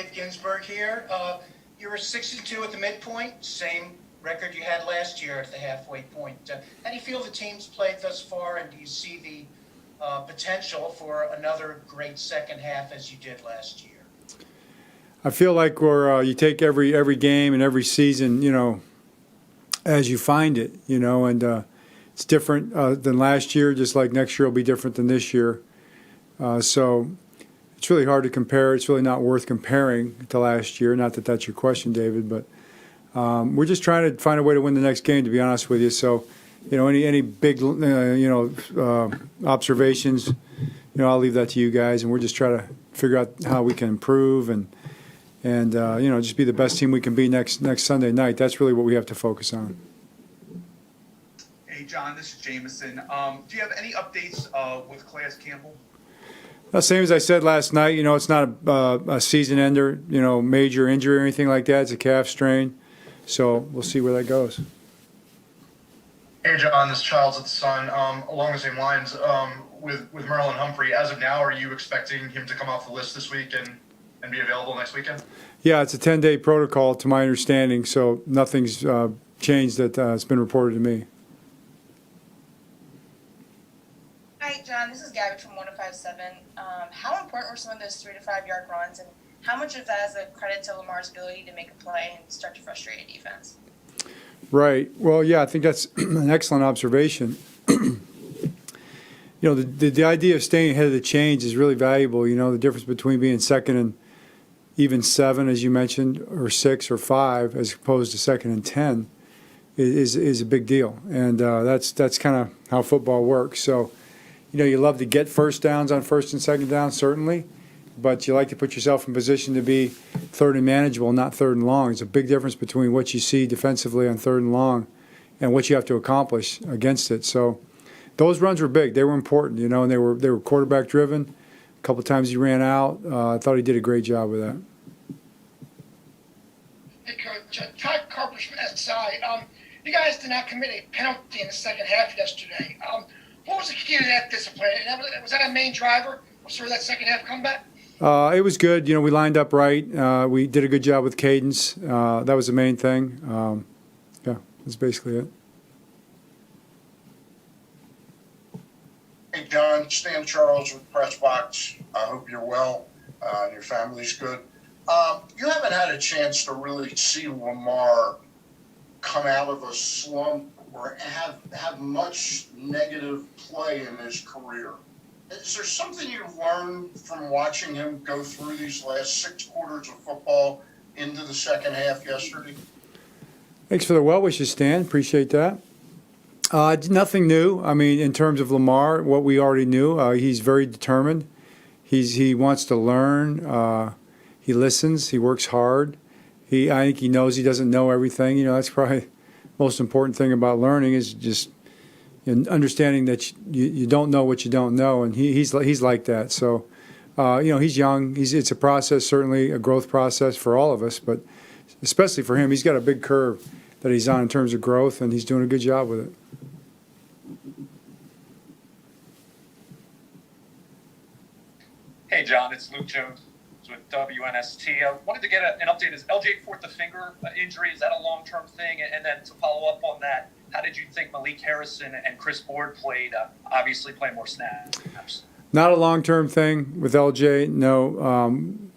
Dave Ginsburg here. You were 6-2 at the midpoint, same record you had last year at the halfway point. How do you feel the team's played thus far, and do you see the potential for another great second half as you did last year? I feel like you take every game and every season, as you find it, and it's different than last year, just like next year will be different than this year. So it's really hard to compare. It's really not worth comparing to last year. Not that that's your question, David, but we're just trying to find a way to win the next game, to be honest with you. So, any big, observations, I'll leave that to you guys, and we're just trying to figure out how we can improve and just be the best team we can be next Sunday night. That's really what we have to focus on. Hey, John, this is Jameson. Do you have any updates with Class Campbell? Same as I said last night, it's not a season ender, major injury or anything like that. It's a calf strain. So we'll see where that goes. Hey, John, this is Childs at the Sun. Along the same lines, with Merlin Humphrey, as of now, are you expecting him to come off the list this week and be available next weekend? Yeah, it's a 10-day protocol to my understanding, so nothing's changed that has been reported to me. Hi, John. This is Gabby from 105.7. How important were some of those 3 to 5 yard runs, and how much of that is a credit to Lamar's ability to make a play and start to frustrate a defense? Right. Well, yeah, I think that's an excellent observation. The idea of staying ahead of the chains is really valuable. The difference between being second and even 7, as you mentioned, or 6 or 5, as opposed to second and 10, is a big deal, and that's kind of how football works. So. You love to get first downs on first and second down, certainly, but you like to put yourself in position to be third and manageable, not third and long. There's a big difference between what you see defensively on third and long and what you have to accomplish against it. So those runs were big. They were important, and they were quarterback driven. A couple of times he ran out. I thought he did a great job with that. Hey, Coach. Todd Carpenter from SI. You guys did not commit a penalty in the second half yesterday. What was the key to that discipline? Was that a main driver for that second half comeback? It was good. We lined up right. We did a good job with cadence. That was the main thing. Yeah, that's basically it. Hey, John, Stan Charles with Press Box. I hope you're well and your family's good. You haven't had a chance to really see Lamar come out of a slump or have much negative play in his career. Is there something you've learned from watching him go through these last 6 quarters of football into the second half yesterday? Thanks for the well wishes, Stan. Appreciate that. Nothing new. I mean, in terms of Lamar, what we already knew, he's very determined. He wants to learn. He listens. He works hard. I think he knows he doesn't know everything. That's probably most important thing about learning is just understanding that you don't know what you don't know, and he's like that. So, he's young. It's a process, certainly a growth process for all of us, but especially for him, he's got a big curve that he's on in terms of growth, and he's doing a good job with it. Hey, John, it's Luke Jones with WNST. I wanted to get an update. Is LJ Fort the finger injury? Is that a long-term thing? And then to follow up on that, how did you think Malik Harrison and Chris Board played? Obviously, playing more snaps. Not a long-term thing with LJ, no.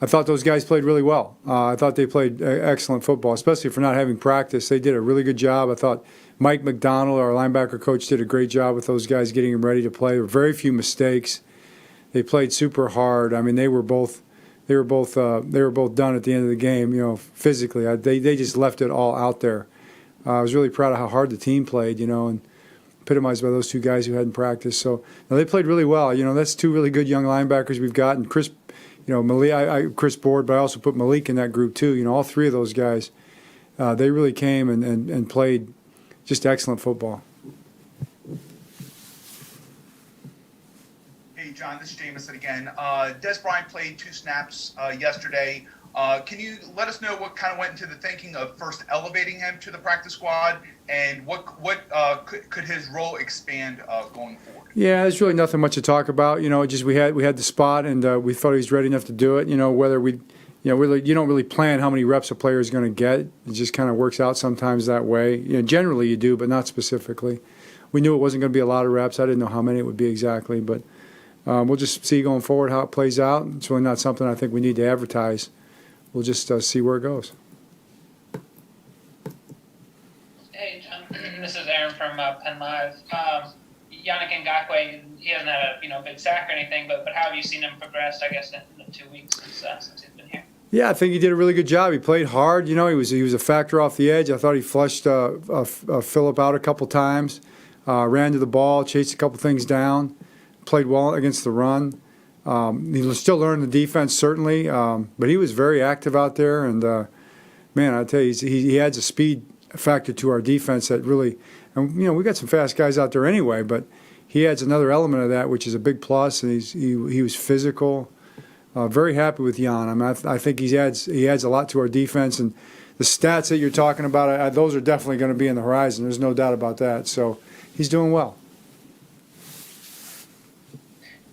I thought those guys played really well. I thought they played excellent football, especially for not having practice. They did a really good job. I thought Mike McDonald, our linebacker coach, did a great job with those guys getting them ready to play. There were very few mistakes. They played super hard. I mean, they were both done at the end of the game. Physically, they just left it all out there. I was really proud of how hard the team played. And epitomized by those two guys who hadn't practiced. So they played really well. That's 2 really good young linebackers we've got, and Chris, Malik, Chris Board, but I also put Malik in that group too. All 3 of those guys, they really came and played just excellent football. Hey, John, this is Jameson again. Des Bryant played 2 snaps yesterday. Can you let us know what kind of went into the thinking of first elevating him to the practice squad, and what could his role expand going forward? Yeah, there's really nothing much to talk about. Just we had the spot, and we thought he was ready enough to do it. Whether we, really, you don't really plan how many reps a player is going to get. It just kind of works out sometimes that way. Generally you do, but not specifically. We knew it wasn't going to be a lot of reps. I didn't know how many it would be exactly, but we'll just see going forward how it plays out. It's really not something I think we need to advertise. We'll just see where it goes. Hey, John. This is Aaron from Penn Live. Yannick Ngakoue, he hasn't had a big sack or anything, but how have you seen him progress, I guess, in the 2 weeks since he's been here? Yeah, I think he did a really good job. He played hard. He was a factor off the edge. I thought he flushed Phillip out a couple times, ran to the ball, chased a couple things down, played well against the run. He was still learning the defense, certainly, but he was very active out there. And, man, I tell you, he adds a speed factor to our defense that really – and, we got some fast guys out there anyway, but he adds another element of that, which is a big plus, and he was physical. Very happy with Jan. I mean, I think he adds a lot to our defense, and the stats that you're talking about, those are definitely going to be in the horizon. There's no doubt about that. So he's doing well.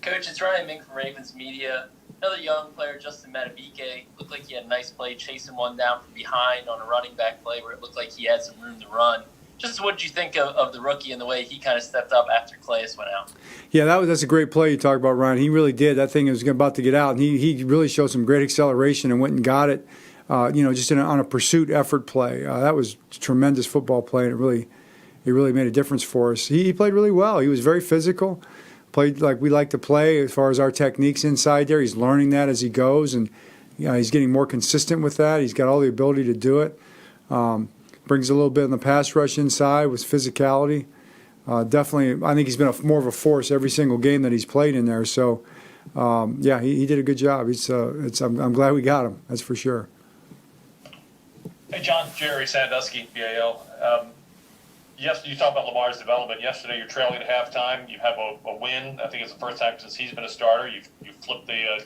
Coach, it's Ryan Mink from Ravens Media. Another young player, Justin Madubuike, looked like he had a nice play chasing one down from behind on a running back play where it looked like he had some room to run. Just what did you think of the rookie and the way he kind of stepped up after Calais went out? Yeah, that's a great play you talked about, Ryan. He really did. That thing was about to get out, and he really showed some great acceleration and went and got it, just on a pursuit effort play. That was a tremendous football play, and it really made a difference for us. He played really well. He was very physical, played like we like to play as far as our techniques inside there. He's learning that as he goes, and he's getting more consistent with that. He's got all the ability to do it. Brings a little bit in the pass rush inside with physicality. Definitely, I think he's been more of a force every single game that he's played in there. So, he did a good job. I'm glad we got him. That's for sure. Hey, John, Jerry Sandusky, BAL. Yes, you talked about Lamar's development. Yesterday, you're trailing at halftime. You have a win. I think it's the first time since he's been a starter. You flipped the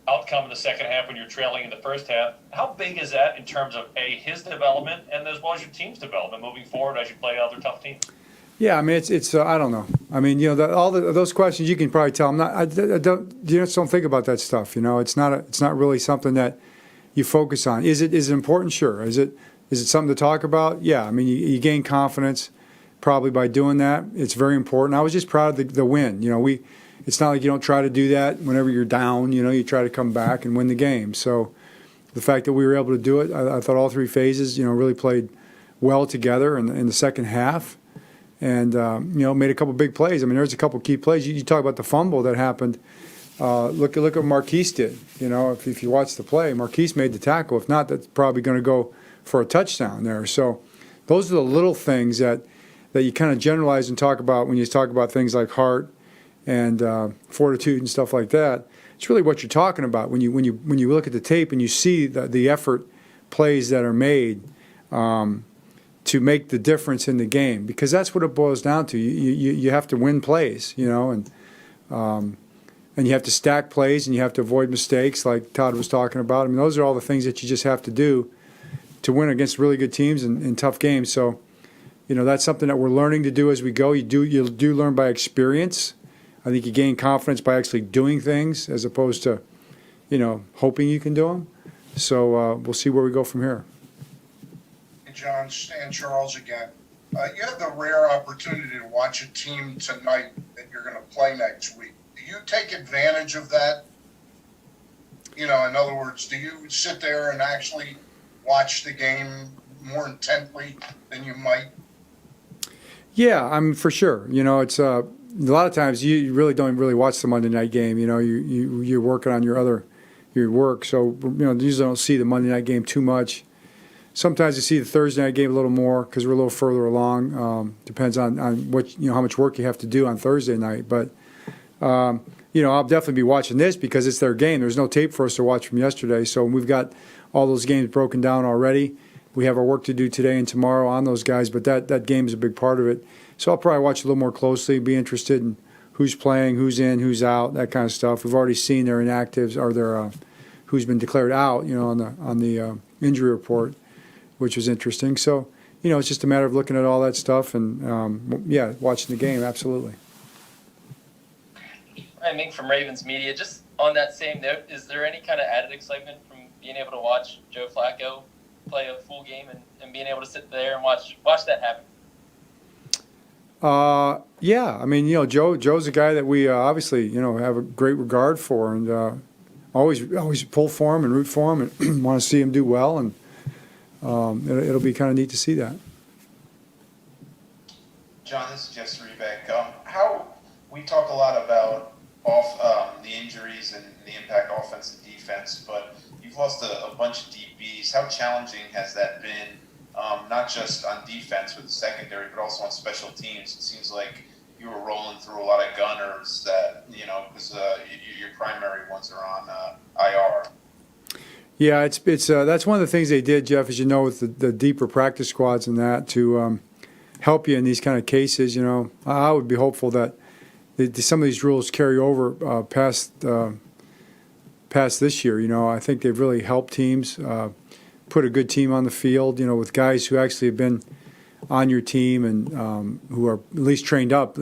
outcome in the second half when you're trailing in the first half. How big is that in terms of his development and as well as your team's development moving forward as you play other tough teams? Yeah, I mean it's I don't know. I mean those questions you can probably tell. I don't you just don't think about that stuff. It's not really something that you focus on. Is it important? Sure. Is it something to talk about? Yeah. I mean you gain confidence probably by doing that. It's very important. I was just proud of the win. It's not like you don't try to do that whenever you're down. You try to come back and win the game. So the fact that we were able to do it, I thought all three phases, really played well together in the second half, and made a couple big plays. I mean, there's a couple key plays. You talk about the fumble that happened. Look what Marquise did. If you watch the play, Marquise made the tackle. If not, that's probably going to go for a touchdown there. So those are the little things that you kind of generalize and talk about when you talk about things like heart and fortitude and stuff like that. It's really what you're talking about when you look at the tape and you see the effort plays that are made to make the difference in the game, because that's what it boils down to. You have to win plays, and you have to stack plays and you have to avoid mistakes like Todd was talking about. I mean, those are all the things that you just have to do to win against really good teams in tough games. So, that's something that we're learning to do as we go. You do learn by experience. I think you gain confidence by actually doing things as opposed to, hoping you can do them. So we'll see where we go from here. Hey, John, Stan Charles again. You have the rare opportunity to watch a team tonight that you're going to play next week. Do you take advantage of that? In other words, do you sit there and actually watch the game more intently than you might? Yeah, I'm for sure. It's a lot of times you really don't watch the Monday night game. You're working on your work, so usually don't see the Monday night game too much. Sometimes you see the Thursday night game a little more because we're a little further along. Depends on what how much work you have to do on Thursday night. But I'll definitely be watching this because it's their game. There's no tape for us to watch from yesterday, so we've got all those games broken down already. We have our work to do today and tomorrow on those guys, but that game is a big part of it. So I'll probably watch a little more closely, be interested in who's playing, who's in, who's out, that kind of stuff. We've already seen their inactives or who's been declared out, on the injury report, which was interesting. So, it's just a matter of looking at all that stuff and, watching the game, absolutely. Ryan Mink from Ravens Media. Just on that same note, is there any kind of added excitement from being able to watch Joe Flacco play a full game and being able to sit there and watch that happen? Yeah, I mean, Joe's a guy that we obviously, have a great regard for, and always pull for him and root for him, and want to see him do well, and it'll be kind of neat to see that. John, this is Jeff Rebeck. How we talk a lot about the injuries and the impact offense and defense, but you've lost a bunch of DBs. How challenging has that been? Not just on defense with the secondary, but also on special teams. It seems like you were rolling through a lot of gunners that, because your primary ones are on IR. Yeah, it's that's one of the things they did, Jeff, as you know, with the deeper practice squads and that to help you in these kind of cases. I would be hopeful that some of these rules carry over past this year. I think they've really helped teams. Put a good team on the field, with guys who actually have been on your team and who are at least trained up.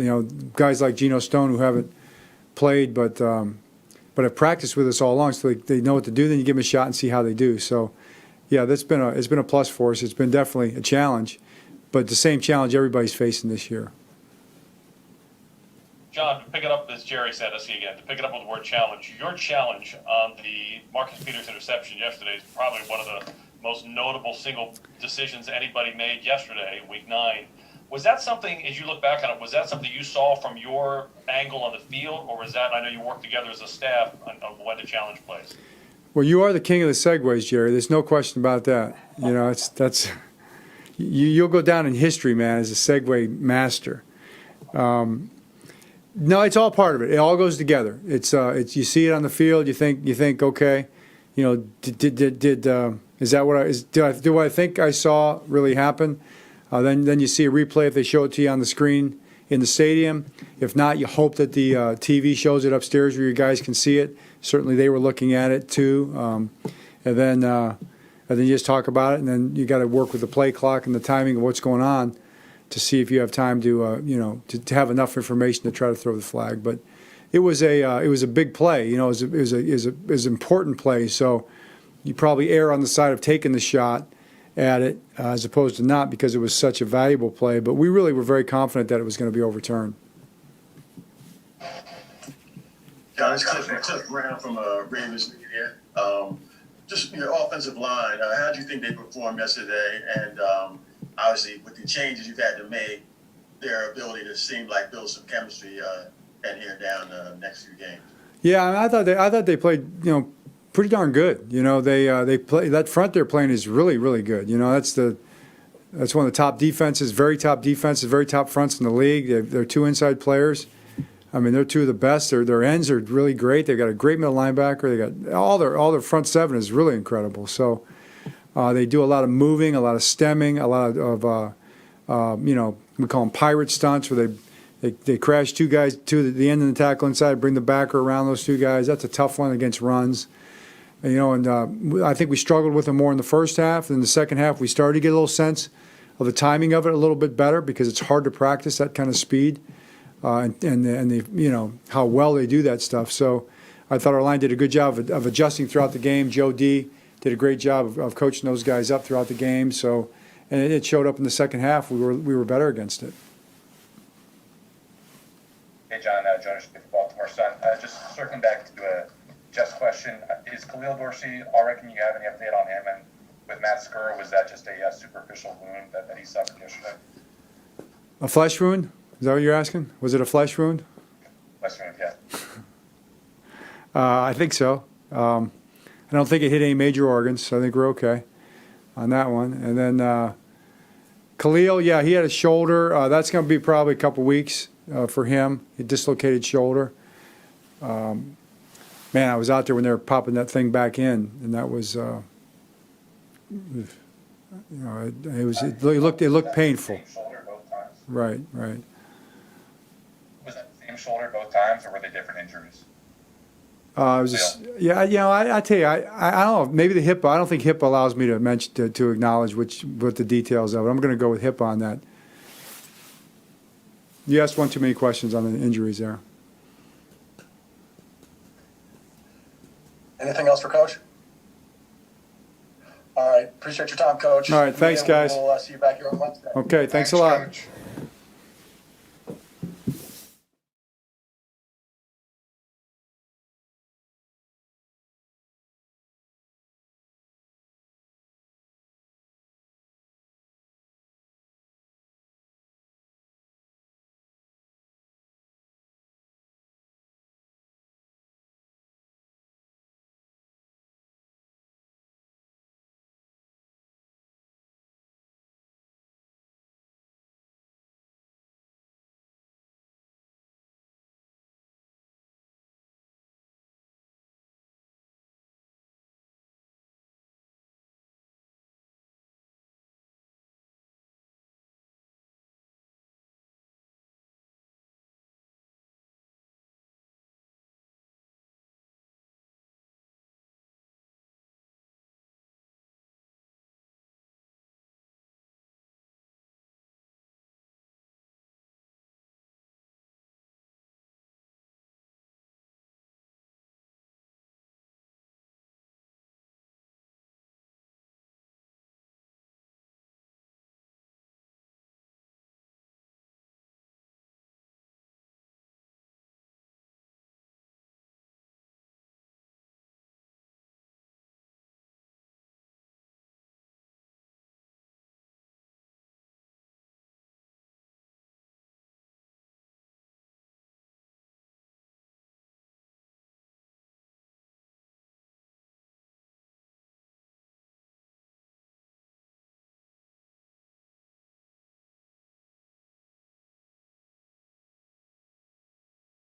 Guys like Geno Stone who haven't played but have practiced with us all along, so they know what to do. Then you give them a shot and see how they do. So, yeah, it's been a plus for us. It's been definitely a challenge, but the same challenge everybody's facing this year. John, to pick it up, as Jerry said, I see again, to pick it up with the word challenge, your challenge on the Marcus Peters interception yesterday is probably one of the most notable single decisions anybody made yesterday, week 9. Was that something, as you look back on it, was that something you saw from your angle on the field, or was that, I know you work together as a staff on when the challenge plays? Well, you are the king of the segues, Jerry. There's no question about that. You'll go down in history, man, as a segue master. No, it's all part of it. It all goes together. It's you see it on the field. You think, okay, is that what I think I saw really happen? Then you see a replay if they show it to you on the screen in the stadium. If not, you hope that the TV shows it upstairs where you guys can see it. Certainly they were looking at it too. And then you just talk about it, and then you got to work with the play clock and the timing of what's going on to see if you have time to to have enough information to try to throw the flag. But it was a big play. It was an important play. So you probably err on the side of taking the shot at it as opposed to not, because it was such a valuable play. But we really were very confident that it was going to be overturned. John, it's Cliff Brown from Ravens Media. Just your offensive line, how do you think they performed yesterday? And obviously, with the changes you've had to make, their ability to seem like build some chemistry and here down the next few games. Yeah, I thought they played pretty darn good. They play that front they're playing is really, really good. That's one of the top defenses, very top fronts in the league. They're two inside players. I mean, they're two of the best. Their ends are really great. They've got a great middle linebacker. They got all their front seven is really incredible. So they do a lot of moving, a lot of stemming, a lot of we call them pirate stunts, where they crash two guys to the end of the tackle inside, bring the backer around those two guys. That's a tough one against runs. And I think we struggled with them more in the first half. In the second half, we started to get a little sense of the timing of it a little bit better, because it's hard to practice that kind of speed and how well they do that stuff. So I thought our line did a good job of adjusting throughout the game. Joe D did a great job of coaching those guys up throughout the game. So, and it showed up in the second half. We were better against it. Hey, John, Jonas with the Baltimore Sun. Just circling back to Jeff's question, is Khalil Dorsey, I reckon you have any update on him? And with Matt Skura, was that just a superficial wound that he suffered yesterday? A flesh wound? Is that what you're asking? Was it a flesh wound? Flesh wound, yeah. I think so. I don't think it hit any major organs, so I think we're okay on that one. And then Khalil, yeah, he had a shoulder. That's going to be probably a couple weeks for him. A dislocated shoulder. Man, I was out there when they were popping that thing back in, and that was, it looked painful. Same shoulder both times. Right. Was that the same shoulder both times, or were they different injuries? It was just, yeah, I tell you, I don't know, maybe the HIPAA, I don't think HIPAA allows me to mention, to acknowledge what the details of it. I'm going to go with HIPAA on that. You asked one too many questions on the injuries there. Anything else for Coach? All right, appreciate your time, Coach. All right, thanks, guys. We'll see you back here on Wednesday. Okay, thanks a lot. Coach.